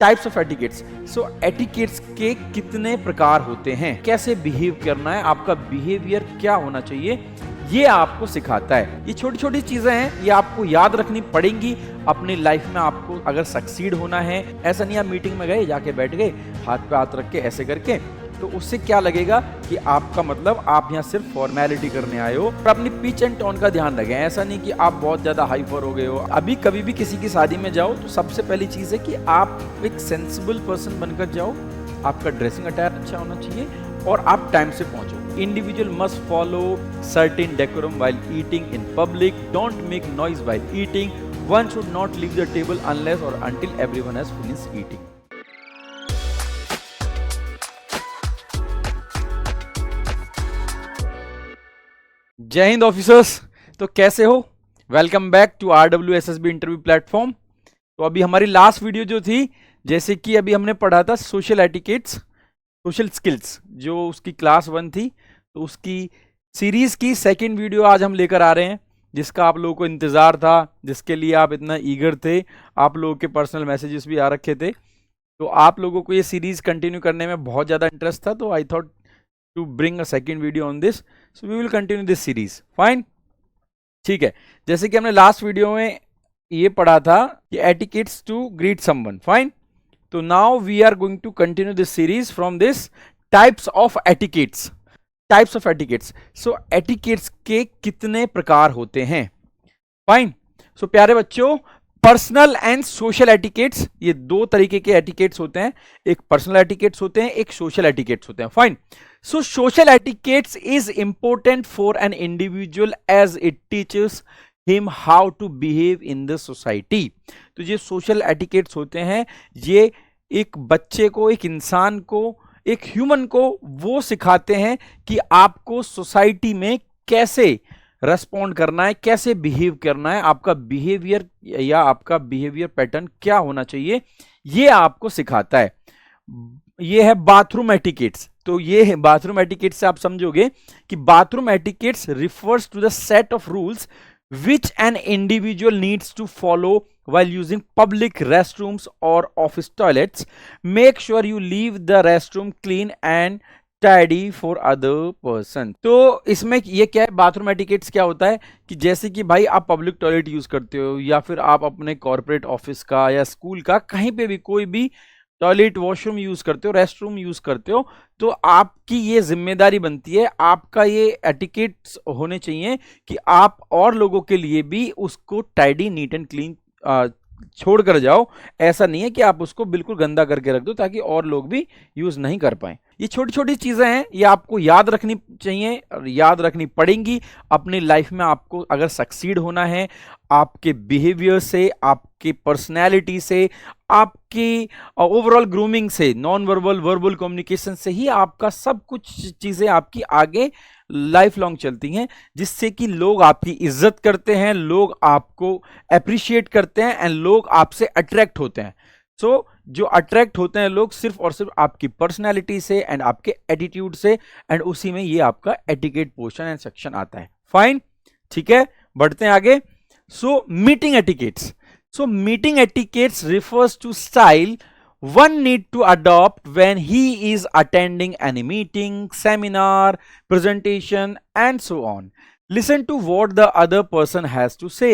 Types of etiquettes. So etiquettes के कितने प्रकार होते हैं, कैसे बिहेव करना है, आपका बिहेवियर क्या होना चाहिए, ये आपको सिखाता है। ये छोटी छोटी चीजें हैं, ये आपको याद रखनी पड़ेंगी अपनी लाइफ में। आपको अगर सक्सीड होना है, ऐसा नहीं आप मीटिंग में गए, जाके बैठ गए, हाथ पे हाथ रख के ऐसे करके, तो उससे क्या लगेगा कि आपका मतलब आप यहाँ सिर्फ फॉर्मेलिटी करने आए हो। और अपनी पिच एंड टोन का ध्यान रखें, ऐसा नहीं कि आप बहुत ज्यादा हाइपर हो गए हो। अभी कभी भी किसी की शादी में जाओ तो सबसे पहली चीज है कि आप एक सेंसिबल पर्सन बनकर जाओ। आपका ड्रेसिंग अटायर अच्छा होना चाहिए और आप टाइम से पहुंचो। Individual must follow certain decorum while eating in public. Don't make noise while eating. One should not leave the table unless और until everyone has finished eating. जय हिंद ऑफिसर्स। तो कैसे हो? Welcome back to RWSSB interview platform. तो अभी हमारी last video जो थी, जैसे कि अभी हमने पढ़ा था सोशल एटिकेट्स, सोशल स्किल्स, जो उसकी क्लास 1 थी, तो उसकी सीरीज की सेकंड वीडियो आज हम लेकर आ रहे हैं, जिसका आप लोगों को इंतजार था, जिसके लिए आप इतना ईगर थे। आप लोगों के पर्सनल मैसेजेस भी आ रखे थे, तो आप लोगों को ये सीरीज कंटिन्यू करने में बहुत ज़्यादा इंटरेस्ट था, तो I thought to bring a second video on this, so we will continue this series. Fine, ठीक है। जैसे कि हमने लास्ट वीडियो में ये पढ़ा था कि etiquettes to greet someone. Fine, तो now we are going to continue this series from this types of etiquettes. Types of etiquettes. So etiquettes के कितने प्रकार होते हैं? Fine, so प्यारे बच्चों, पर्सनल एंड सोशल एटिकेट्स, ये दो तरीके के एटिकेट्स होते हैं। एक पर्सनल एटिकेट्स होते हैं, एक सोशल एटिकेट्स होते हैं। Fine, so social etiquettes is important for an individual as it teaches him how to behave in the society. तो ये सोशल एटिकेट्स होते हैं, ये एक बच्चे को, एक इंसान को, एक ह्यूमन को वो सिखाते हैं कि आपको सोसाइटी में कैसे रेस्पॉन्ड करना है, कैसे बिहेव करना है, आपका बिहेवियर या आपका बिहेवियर पैटर्न क्या होना चाहिए, ये आपको सिखाता है। ये है बाथरूम एटिकेट्स। तो ये है बाथरूम एटिकेट्स से आप समझोगे कि bathroom etiquettes refers to the set of rules which an individual needs to follow while using public restrooms or office toilets. Make sure you leave the restroom clean and tidy for other person. तो इसमें ये क्या है, bathroom etiquettes क्या होता है कि जैसे कि भाई आप पब्लिक टॉयलेट यूज करते हो, या फिर आप अपने कॉर्पोरेट ऑफिस का या स्कूल का कहीं पे भी कोई भी टॉयलेट, वॉशरूम यूज करते हो, रेस्ट रूम यूज करते हो, तो आपकी ये जिम्मेदारी बनती है, आपका ये एटिकेट्स होने चाहिए कि आप और लोगों के लिए भी उसको टाइडी, नीट एंड क्लीन छोड़ कर जाओ। ऐसा नहीं है कि आप उसको बिल्कुल गंदा करके रख दो ताकि और लोग भी यूज नहीं कर पाए। ये छोटी छोटी चीजें हैं, ये आपको याद रखनी चाहिए और याद रखनी पड़ेंगी अपनी लाइफ में। आपको अगर सक्सीड होना है, आपके बिहेवियर से, आपकी पर्सनैलिटी से, आपकी ओवरऑल ग्रूमिंग से, नॉन वर्बल, वर्बल कम्युनिकेशन से ही आपका सब कुछ चीजें आपकी आगे लाइफ लॉन्ग चलती हैं, जिससे कि लोग आपकी इज्जत करते हैं, लोग आपको अप्रिशिएट करते हैं एंड लोग आपसे अट्रैक्ट होते हैं। सो जो अट्रैक्ट होते हैं लोग सिर्फ और सिर्फ आपकी पर्सनैलिटी से एंड आपके एटीट्यूड से, एंड उसी में ये आपका एटिकेट पोर्शन एंड सेक्शन आता है। फाइन, ठीक है, बढ़ते हैं आगे। So meeting etiquettes. So meeting etiquettes refers to style one need to adopt when he is attending any meeting, seminar, presentation, and so on. Listen to what the other person has to say.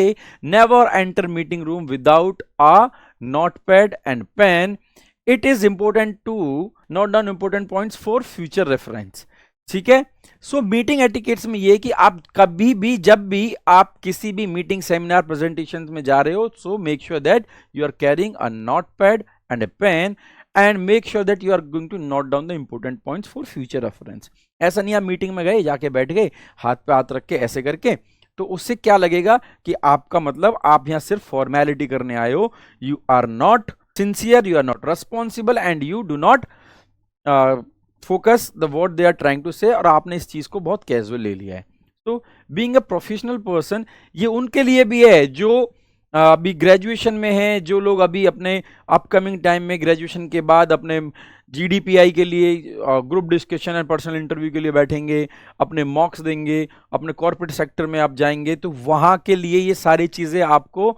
Never enter meeting room without a notepad and pen. It is important to note down important points for future reference. ठीक है। सो meeting etiquettes में ये कि आप कभी भी, जब भी आप किसी भी मीटिंग, सेमिनार, प्रेजेंटेशन में जा रहे हो, so make sure that you are carrying a notepad and a pen and make sure that you are going to note down the important points for future reference. ऐसा नहीं आप meeting में गए, जाके बैठ गए, हाथ पे हाथ रख के ऐसे करके, तो उससे क्या लगेगा कि आपका मतलब आप यहाँ सिर्फ फॉर्मेलिटी करने आए हो। You are not sincere, you are not responsible and you do not focus the what they are trying to say, और आपने इस चीज को बहुत कैजुअल ले लिया है। तो बीइंग अ प्रोफेशनल पर्सन, ये उनके लिए भी है जो अभी ग्रेजुएशन में है, जो लोग अभी अपने अपकमिंग टाइम में ग्रेजुएशन के बाद अपने GDPI के लिए, group discussion and personal interview के लिए बैठेंगे, अपने मॉक्स देंगे, अपने कॉर्पोरेट सेक्टर में आप जाएंगे, तो वहां के लिए ये सारी चीजें आपको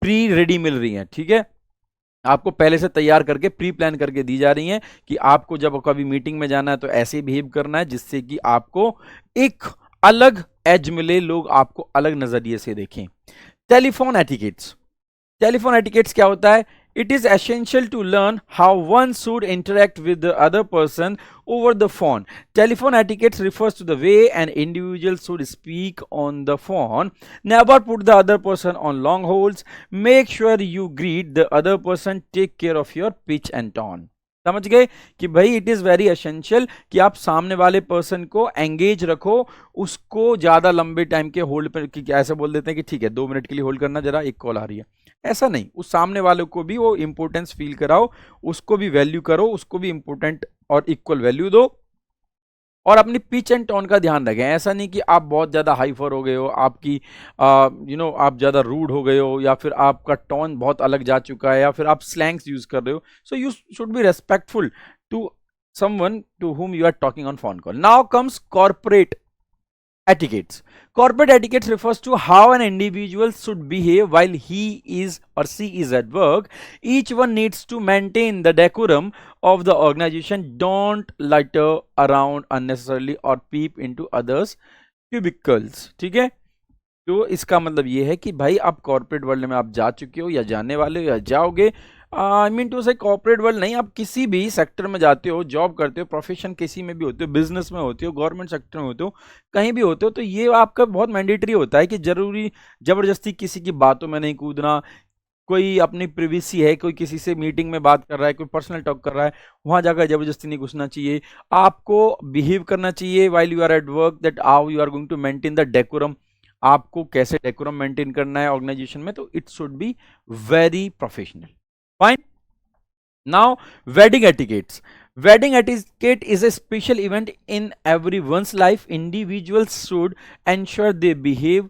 प्री रेडी मिल रही हैं। ठीक है, आपको पहले से तैयार करके प्री प्लान करके दी जा रही हैं कि आपको जब कभी मीटिंग में जाना है तो ऐसे ही बिहेव करना है जिससे कि आपको एक अलग एज मिले, लोग आपको अलग नजरिए से देखें। Telephone etiquettes. टेलीफोन एटिकेट्स क्या होता है? It is essential to learn how one should interact with the other person over the phone. Telephone etiquette refers to the way an individual should speak on the phone. Never put the other person on long holds. Make sure you greet the other person. Take care of your pitch and tone. समझ गए कि भाई it is very essential कि आप सामने वाले person को engage रखो, उसको ज्यादा लंबे टाइम के होल्ड पर ऐसे बोल देते हैं कि ठीक है 2 मिनट के लिए होल्ड करना, जरा एक कॉल आ रही है। ऐसा नहीं, उस सामने वाले को भी वो इंपॉर्टेंस फील कराओ, उसको भी वैल्यू करो, उसको भी इंपॉर्टेंट और इक्वल वैल्यू दो, और अपनी पिच एंड टोन का ध्यान रखें। ऐसा नहीं कि आप बहुत ज़्यादा हाइफर हो गए हो, आपकी आप ज़्यादा रूड हो गए हो, या फिर आपका टोन बहुत अलग जा चुका है, या फिर आप स्लैंग्स यूज़ कर रहे हो। So you should be respectful to someone to whom you are talking on phone call. Now comes corporate etiquettes. Corporate etiquette refers to how an individual should behave while he is or she is at work. Each one needs to maintain the decorum of the organization. Don't litter around unnecessarily or peep into others' cubicles. ठीक है, तो इसका मतलब ये है कि भाई आप कॉर्पोरेट वर्ल्ड में आप जा चुके हो या जाने वाले हो या जाओगे। आई मीन टू से कॉर्पोरेट वर्ल्ड नहीं, आप किसी भी सेक्टर में जाते हो, जॉब करते हो, प्रोफेशन किसी में भी होते हो, बिजनेस में होते हो, गवर्नमेंट सेक्टर में होते हो, कहीं भी होते हो, तो ये आपका बहुत मैंडेटरी होता है कि जरूरी जबरदस्ती किसी की बातों में नहीं कूदना। कोई अपनी प्रिवेसी है, कोई किसी से मीटिंग में बात कर रहा है, कोई पर्सनल टॉक कर रहा है, वहां जाकर जबरदस्ती नहीं घुसना चाहिए। आपको बिहेव करना चाहिए while you are at work, that how you are going to maintain the decorum. आपको कैसे डेकोरम मेंटेन करना है ऑर्गेनाइजेशन में, तो it should be very professional. Fine. Now wedding etiquettes. Wedding etiquette is a special event in everyone's life. Individuals should ensure they behave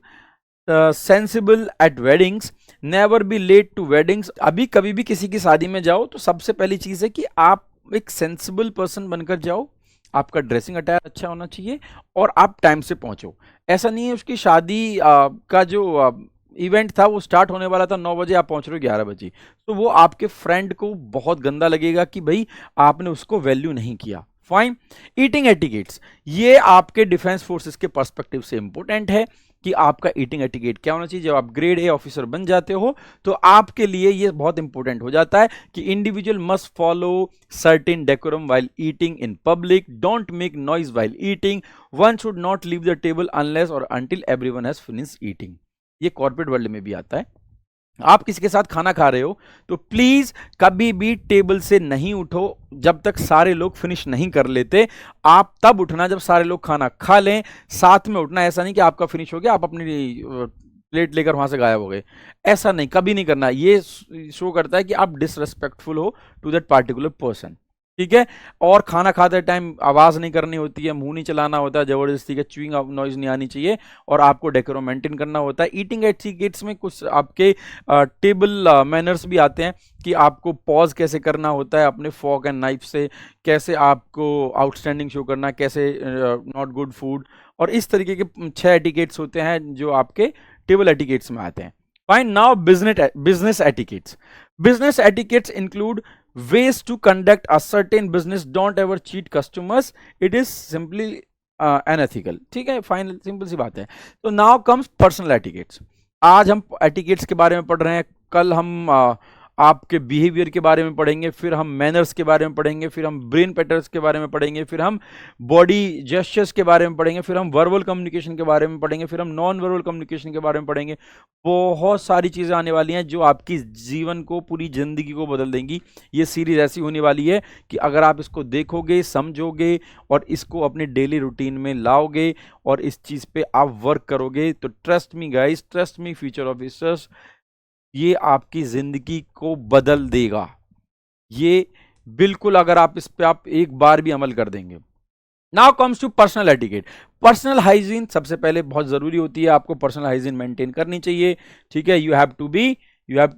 sensible at weddings. Never be late to weddings. अभी कभी भी किसी की शादी में जाओ तो सबसे पहली चीज है कि आप एक सेंसिबल पर्सन बनकर जाओ, आपका ड्रेसिंग अटायर अच्छा होना चाहिए और आप टाइम से पहुंचो। ऐसा नहीं है उसकी शादी का जो इवेंट था वो स्टार्ट होने वाला था 9 बजे, आप पहुंच रहे हो 11 बजे, तो वो आपके फ्रेंड को बहुत गंदा लगेगा कि भाई आपने उसको वैल्यू नहीं किया। फाइन। ईटिंग एटिकेट्स, ये आपके डिफेंस फोर्सेस के पर्सपेक्टिव से इंपॉर्टेंट है कि आपका ईटिंग एटिकेट क्या होना चाहिए। जब आप ग्रेड ए ऑफिसर बन जाते हो तो आपके लिए ये बहुत इंपॉर्टेंट हो जाता है कि individual must follow certain decorum while eating in public. Don't make noise while eating. One should not leave the table unless और until everyone has finished eating. ये कॉर्पोरेट वर्ल्ड में भी आता है। आप किसी के साथ खाना खा रहे हो तो प्लीज कभी भी टेबल से नहीं उठो जब तक सारे लोग फिनिश नहीं कर लेते। आप तब उठना जब सारे लोग खाना खा लें, साथ में उठना। ऐसा नहीं कि आपका फिनिश हो गया आप अपनी प्लेट लेकर वहां से गायब हो गए, ऐसा नहीं, कभी नहीं करना। ये शो करता है कि आप डिसरेस्पेक्टफुल हो टू दैट पार्टिकुलर पर्सन। ठीक है। और खाना खाते टाइम आवाज नहीं करनी होती है, मुंह नहीं चलाना होता है जबरदस्ती के, च्यूइंग नॉइज नहीं आनी चाहिए, और आपको डेकोरम मेंटेन करना होता है। ईटिंग एटिकेट्स में कुछ आपके टेबल मैनर्स भी आते हैं कि आपको पॉज कैसे करना होता है अपने फॉर्क एंड नाइफ से, कैसे आपको आउटस्टैंडिंग शो करना, कैसे नॉट गुड फूड, और इस तरीके के 6 एटिकेट्स होते हैं जो आपके टेबल एटिकेट्स में आते हैं। Fine. Now business etiquettes. Business etiquettes include ways to conduct a certain business. Don't ever cheat customers. It is simply unethical. ठीक है, फाइनल सिंपल सी बात है। तो नाउ कम्स पर्सनल एटिकेट्स। आज हम एटिकेट्स के बारे में पढ़ रहे हैं, कल हम आपके बिहेवियर के बारे में पढ़ेंगे, फिर हम मैनर्स के बारे में पढ़ेंगे, फिर हम ब्रेन पैटर्न्स के बारे में पढ़ेंगे, फिर हम बॉडी जेस्चर्स के बारे में पढ़ेंगे, फिर हम वर्बल कम्युनिकेशन के बारे में पढ़ेंगे, फिर हम नॉन वर्बल कम्युनिकेशन के बारे में पढ़ेंगे। बहुत सारी चीज़ें आने वाली हैं जो आपकी जीवन को, पूरी जिंदगी को बदल देंगी। ये सीरीज ऐसी होने वाली है कि अगर आप इसको देखोगे, समझोगे और इसको अपने डेली रूटीन में लाओगे और इस चीज़ पे आप वर्क करोगे तो trust me guys, trust me future officers, ये आपकी जिंदगी को बदल देगा। ये बिल्कुल, अगर आप इस पे आप एक बार भी अमल कर देंगे। Now comes to personal etiquette. Personal hygiene सबसे पहले बहुत जरूरी होती है, आपको पर्सनल हाइजीन मेंटेन करनी चाहिए. ठीक है, you have to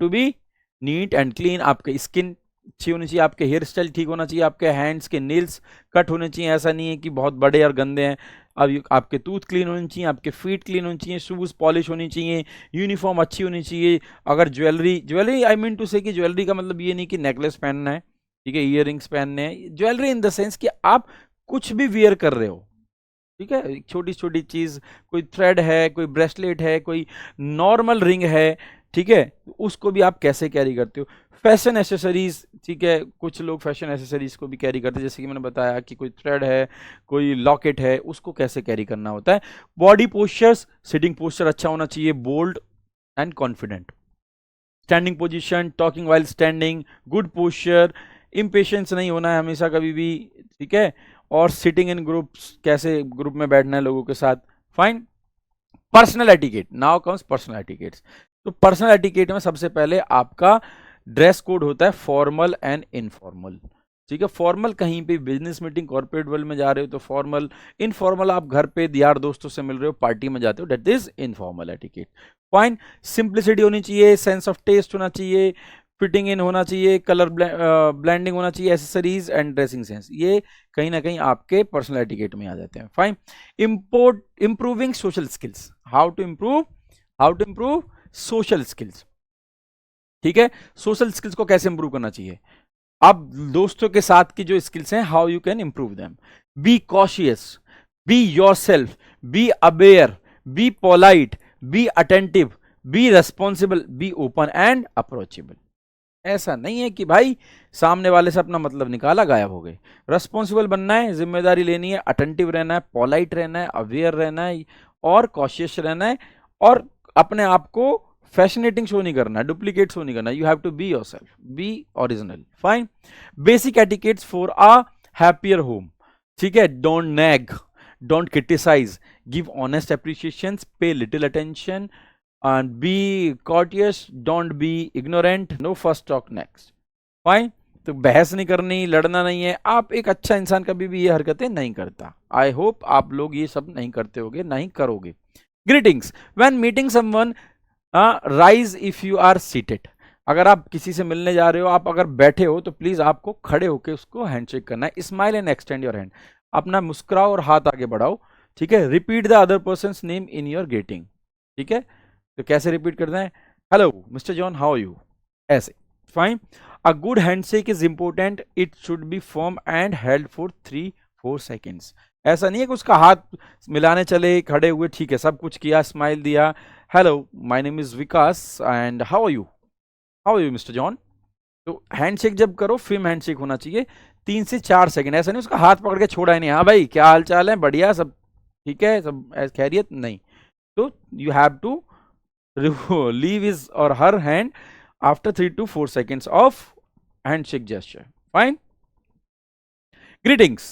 be neat and clean. आपके स्किन अच्छी होनी चाहिए, आपके हेयर स्टाइल ठीक होना चाहिए, आपके हैंड्स के नेल्स कट होने चाहिए. ऐसा नहीं है कि बहुत बड़े और गंदे हैं. अब आपके टूथ क्लीन होनी चाहिए, आपके फीट क्लीन होनी चाहिए, शूज पॉलिश होनी चाहिए, यूनिफॉर्म अच्छी होनी चाहिए। अगर ज्वेलरी आई मीन टू से कि ज्वेलरी का मतलब ये नहीं कि नेकलेस पहनना है, ठीक है, ईयररिंग्स पहनने हैं, ज्वेलरी इन द सेंस कि आप कुछ भी वियर कर रहे हो, ठीक है, छोटी छोटी चीज, कोई थ्रेड है, कोई ब्रेसलेट है, कोई नॉर्मल रिंग है, ठीक है, उसको भी आप कैसे कैरी करते हो। फैशन एसेसरीज, ठीक है, कुछ लोग फैशन एसेसरीज को भी कैरी करते हैं, जैसे कि मैंने बताया कि कोई थ्रेड है, कोई लॉकेट है, उसको कैसे कैरी करना होता है। बॉडी पोस्चर्स, सिटिंग पोस्चर अच्छा होना चाहिए, bold and confident. Standing position, talking while standing, good posture, impatience नहीं होना है हमेशा कभी भी, ठीक है, और सिटिंग इन ग्रुप्स, कैसे ग्रुप में बैठना है लोगों के साथ, fine. Personal etiquette, now comes personal etiquettes. तो पर्सनल एटिकेट में सबसे पहले आपका ड्रेस कोड होता है फॉर्मल एंड इनफॉर्मल, ठीक है। फॉर्मल कहीं पे बिजनेस मीटिंग, कॉर्पोरेट वर्ल्ड में जा रहे हो तो फॉर्मल, इनफॉर्मल आप घर पे यार दोस्तों से मिल रहे हो, पार्टी में जाते हो, that is informal etiquette, fine. Simplicity होनी चाहिए, सेंस ऑफ टेस्ट होना चाहिए, फिटिंग इन होना चाहिए, कलर ब्लेंडिंग होना चाहिए, एसेसरीज एंड ड्रेसिंग सेंस, ये कहीं ना कहीं आपके पर्सनल एटिकेट में आ जाते हैं, fine. Improving social skills, how to improve social skills, ठीक है। सोशल स्किल्स को कैसे इंप्रूव करना चाहिए, अब दोस्तों के साथ की जो स्किल्स हैं, how you can improve them. Be cautious, B yourself, be aware, be polite, be attentive, B responsible, be open and approachable. ऐसा नहीं है कि भाई सामने वाले से अपना मतलब निकाला गायब हो गए। रेस्पॉन्सिबल बनना है, जिम्मेदारी लेनी है, अटेंटिव रहना है, पोलाइट रहना है, अवेयर रहना है और कॉशियस रहना है, और अपने आप को फैसिनेटिंग शो नहीं करना, डुप्लीकेट शो नहीं करना। You have to be yourself, be original, fine. Basic etiquettes for a happier home, ठीक है। Don't nag, don't criticise, give honest appreciation, pay little attention and be courteous, don't be ignorant, no first talk next, fine। तो बहस नहीं करनी, लड़ना नहीं है, आप एक अच्छा इंसान कभी भी ये हरकतें नहीं करता। आई होप आप लोग ये सब नहीं करते होगे, नहीं करोगे। Greetings, when meeting someone, rise if you are seated, अगर आप किसी से मिलने जा रहे हो, आप अगर बैठे हो तो प्लीज आपको खड़े होकर उसको हैंडशेक करना है। Smile and extend your hand, अपना मुस्कुराओ और हाथ आगे बढ़ाओ, ठीक है। Repeat the other person name in your greeting, ठीक है। तो कैसे रिपीट करना है, hello mister John, how are you, ऐसे, fine. A good handshake is important, it should be firm and held for 3-4 seconds. ऐसा नहीं है कि उसका हाथ मिलाने चले, खड़े हुए, ठीक है, सब कुछ किया, स्माइल दिया, hello my name is Vikas and how are you mister John. तो हैंडशेक जब करो, फिल्म हैंडशेक होना चाहिए 3 से 4 सेकंड। ऐसा नहीं उसका हाथ पकड़ के छोड़ा ही नहीं, हाँ भाई क्या हाल चाल है, बढ़िया सब ठीक है, सब खैरियत, नहीं। तो you have to leave his or her hand after 3-4 seconds of handshake gesture, fine। Greetings,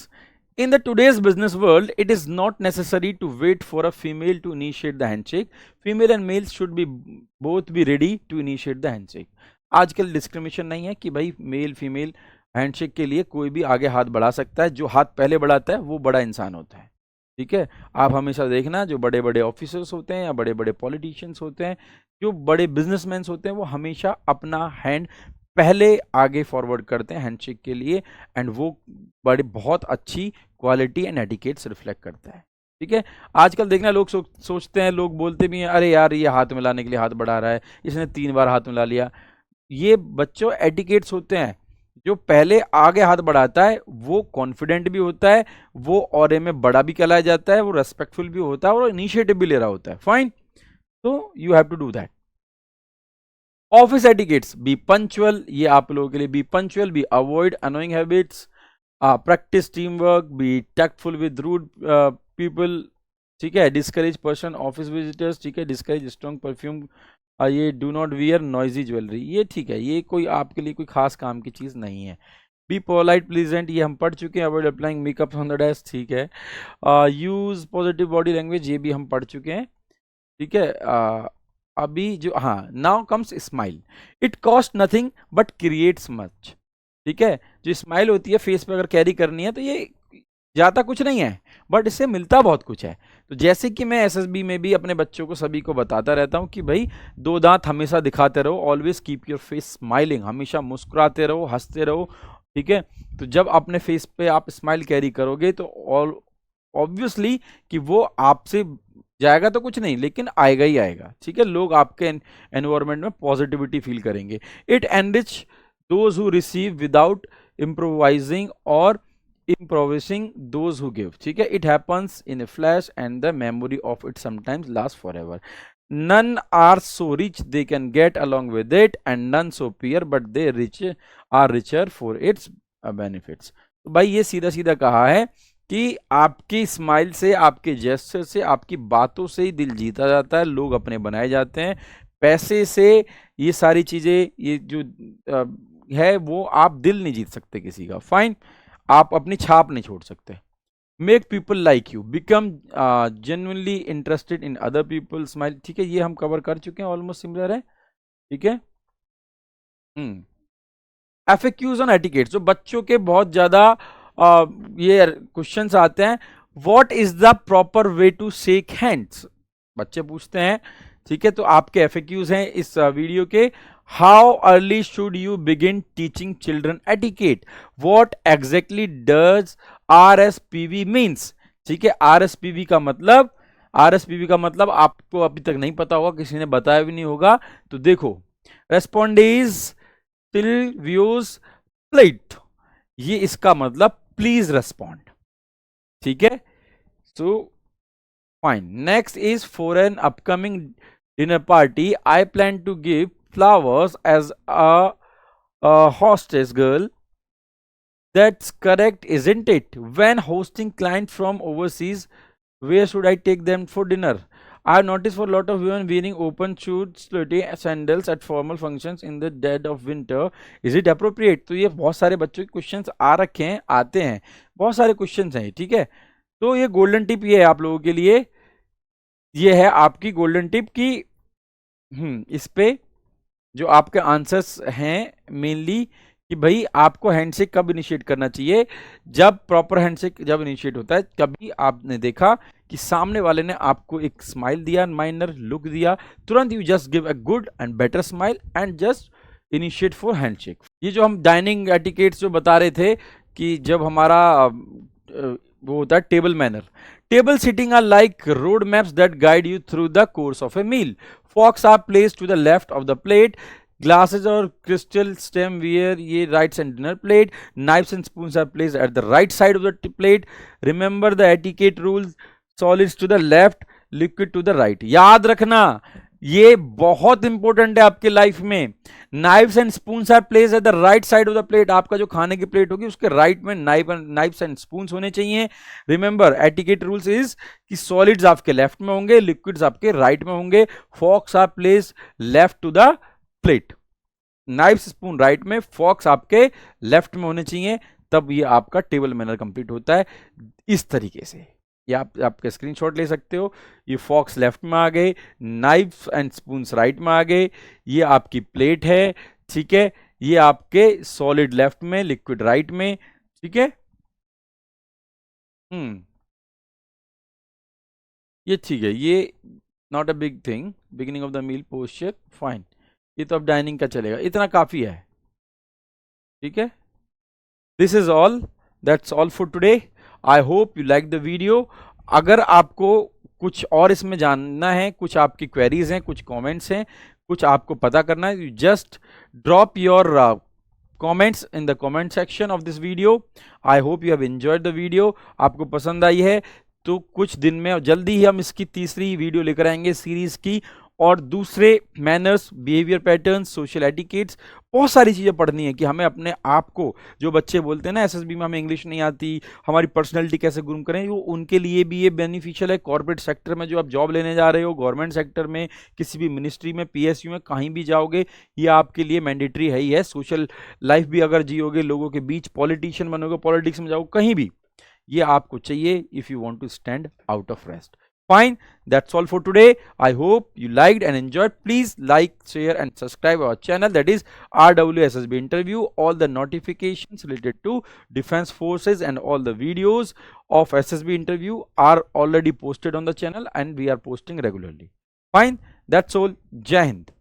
in the today's business world it is not necessary to wait for a female to initiate the handshake, female and males should be both be ready to initiate the handshake। आजकल discrimination नहीं है कि भाई male female handshake के लिए कोई भी आगे हाथ बढ़ा सकता है, जो हाथ पहले बढ़ाता है वो बड़ा इंसान होता है, ठीक है। आप हमेशा देखना, जो बड़े बड़े ऑफिसर्स होते हैं या बड़े बड़े पॉलिटिशियंस होते हैं, जो बड़े बिजनेसमैन होते हैं, वो हमेशा अपना हैंड पहले आगे फॉरवर्ड करते हैं हैंडशेक के लिए, एंड वो बड़ी बहुत अच्छी क्वालिटी एंड एटिकेट्स रिफ्लेक्ट करता है, ठीक है। आजकल देखना लोग सोचते हैं, लोग बोलते भी हैं, अरे यार ये हाथ मिलाने के लिए हाथ बढ़ा रहा है, इसने 3 बार हाथ मिला लिया। ये बच्चों एटिकेट्स होते हैं, जो पहले आगे हाथ बढ़ाता है वो कॉन्फिडेंट भी होता है, वो औरे में बड़ा भी कहलाया जाता है, वो रेस्पेक्टफुल भी होता है और इनिशिएटिव भी ले रहा होता है, फाइन। तो you have to do that. Office etiquettes, be punctual, ये आप लोगों के लिए, be punctual, be avoid annoying habits, practice team work, be tactful with rude people, ठीक है। डिस्करेज पर्सन ऑफिस विजिटर्स, ठीक है। डिस्करेज स्ट्रॉन्ग परफ्यूम, ये do not wear noisy jewellery, ये ठीक है, ये कोई आपके लिए कोई खास काम की चीज़ नहीं है। बी पोलाइट प्लीजेंट, ये हम पढ़ चुके हैं। Avoid applying makeup on the desk, ठीक है। यूज पॉजिटिव बॉडी लैंग्वेज, ये भी हम पढ़ चुके हैं, ठीक है। अभी जो, हाँ, now comes smile, it cost nothing but creates much, ठीक है। जो स्माइल होती है फेस पे अगर कैरी करनी है तो ये ज़्यादा कुछ नहीं है, बट इससे मिलता बहुत कुछ है। तो जैसे कि मैं एसएसबी में भी अपने बच्चों को सभी को बताता रहता हूँ कि भाई 2 दांत हमेशा दिखाते रहो, always keep your face smiling, हमेशा मुस्कुराते रहो, हंसते रहो, ठीक है। तो जब अपने फेस पे आप स्माइल कैरी करोगे तो ऑब्वियसली कि वो आपसे जाएगा तो कुछ नहीं, लेकिन आएगा ही आएगा, ठीक है। लोग आपके एनवायरमेंट में पॉजिटिविटी फील करेंगे। It enrich those who receive without improvising और improvising those who give, ठीक है। It happens in a flash and the memory of it sometimes lasts forever. None are so rich they can get along with it, and none so poor but they are richer for its benefits. तो भाई ये सीधा सीधा कहा है कि आपकी smile से, आपके जेस्चर से, आपकी बातों से ही दिल जीता जाता है, लोग अपने बनाए जाते हैं। पैसे से ये सारी चीजें, ये जो है वो आप दिल नहीं जीत सकते किसी का। फाइन, आप अपनी छाप नहीं छोड़ सकते। Make people like you, become genuinely interested in other people smile, ठीक है। ये हम कवर कर चुके हैं, ऑलमोस्ट सिमिलर है, ठीक है। एफएक्यूज ऑन एटिकेट, जो बच्चों के बहुत ज्यादा ये क्वेश्चंस आते हैं। What is the proper way to shake hands, बच्चे पूछते हैं, ठीक है। तो आपके एफएक्यूज हैं इस वीडियो के। How early should you begin teaching children etiquette, what exactly does RSVP means, ठीक है। आरएसपीवी का मतलब आपको अभी तक नहीं पता होगा, किसी ने बताया भी नहीं होगा। तो देखो, रेस्पॉन्डेज टिल व्यूज प्लेट, ये इसका मतलब प्लीज रेस्पॉन्ड, ठीक है। So fine, next is for an upcoming dinner party I plan to give flowers as a hostess girl. That's correct, isn't it? When hosting clients from overseas, where should I take them for dinner? I have noticed for a lot of women wearing open shoes, slutty sandals at formal functions in the dead of winter. Is it appropriate? तो ये बहुत सारे बच्चों के questions आ रखे हैं, आते हैं, बहुत सारे क्वेश्चंस हैं, ठीक है। तो ये गोल्डन टिप ये है आप लोगों के लिए, ये है आपकी गोल्डन टिप की इस पे जो आपके आंसर्स हैं मेनली कि भाई आपको हैंडशेक कब इनिशिएट करना चाहिए। जब प्रॉपर हैंडशेक जब इनिशिएट होता है, कभी आपने देखा कि सामने वाले ने आपको एक स्माइल दिया, माइनर लुक दिया, तुरंत you just give a good and better smile and just initiate for handshake. ये जो हम डाइनिंग एटिकेट्स जो बता रहे थे कि जब हमारा वो होता है table manner, table sitting are like road maps that guide you through the course of a meal. Forks are placed to the left of the plate. Glasses or crystal stemware, ये rights and dinner plate. Knives and spoons are placed at the right side of the plate. Remember the etiquette rules. Solids to the left, liquid to the right. याद रखना, ये बहुत important है आपके life में. Knives and spoons are place at the right side of the plate. आपका जो खाने की प्लेट होगी उसके राइट में नाइव्स एंड स्पून्स होने चाहिए. रिमेंबर एटिकेट रूल्स इज कि सॉलिड्स आपके लेफ्ट में होंगे, लिक्विड्स आपके राइट में होंगे. Forks are place left to the plate. Knives spoon right में, फॉक्स आपके लेफ्ट में होने चाहिए, तब ये आपका टेबल मैनर कंप्लीट होता है. इस तरीके से या आपके स्क्रीनशॉट ले सकते हो. ये फॉक्स लेफ्ट में आ गए, नाइफ एंड स्पून्स राइट में आ गए, ये आपकी प्लेट है, ठीक है. ये आपके सॉलिड लेफ्ट में, लिक्विड राइट में, ठीक है. ये ठीक है, ये not a big thing. Beginning of the meal posture fine, ये तो अब डाइनिंग का चलेगा, इतना काफी है, ठीक है. This is all, that's all for today. I hope you like the video. अगर आपको कुछ और इसमें जानना है, कुछ आपकी क्वेरीज हैं, कुछ कमेंट्स हैं, कुछ आपको पता करना है, you just drop your comments in the comment section of this video. I hope you have enjoyed the video. आपको पसंद आई है तो कुछ दिन में जल्दी ही हम इसकी तीसरी वीडियो लेकर आएंगे सीरीज की, और दूसरे manners, behaviour patterns, social etiquettes, बहुत सारी चीज़ें पढ़नी है कि हमें अपने आप को, जो बच्चे बोलते हैं ना एसएसबी में हमें इंग्लिश नहीं आती, हमारी पर्सनैलिटी कैसे ग्रूम करें, वो उनके लिए भी ये बेनिफिशियल है. कॉर्पोरेट सेक्टर में जो आप जॉब लेने जा रहे हो, गवर्नमेंट सेक्टर में, किसी भी मिनिस्ट्री में, पीएसयू में, कहीं भी जाओगे, ये आपके लिए मैंडेटरी है ही है. सोशल लाइफ भी अगर जियोगे, लोगों के बीच पॉलिटिशियन बनोगे, पॉलिटिक्स में जाओगे, कहीं भी ये आपको चाहिए if you want to stand out of rest. Fine, that's all for today. I hope you liked and enjoyed. Please like, share and subscribe our channel, that is RWSSB Interview. All the notifications related to Defense Forces and all the videos of SSB Interview are already posted on the channel and we are posting regularly. Fine, that's all. Jai Hind.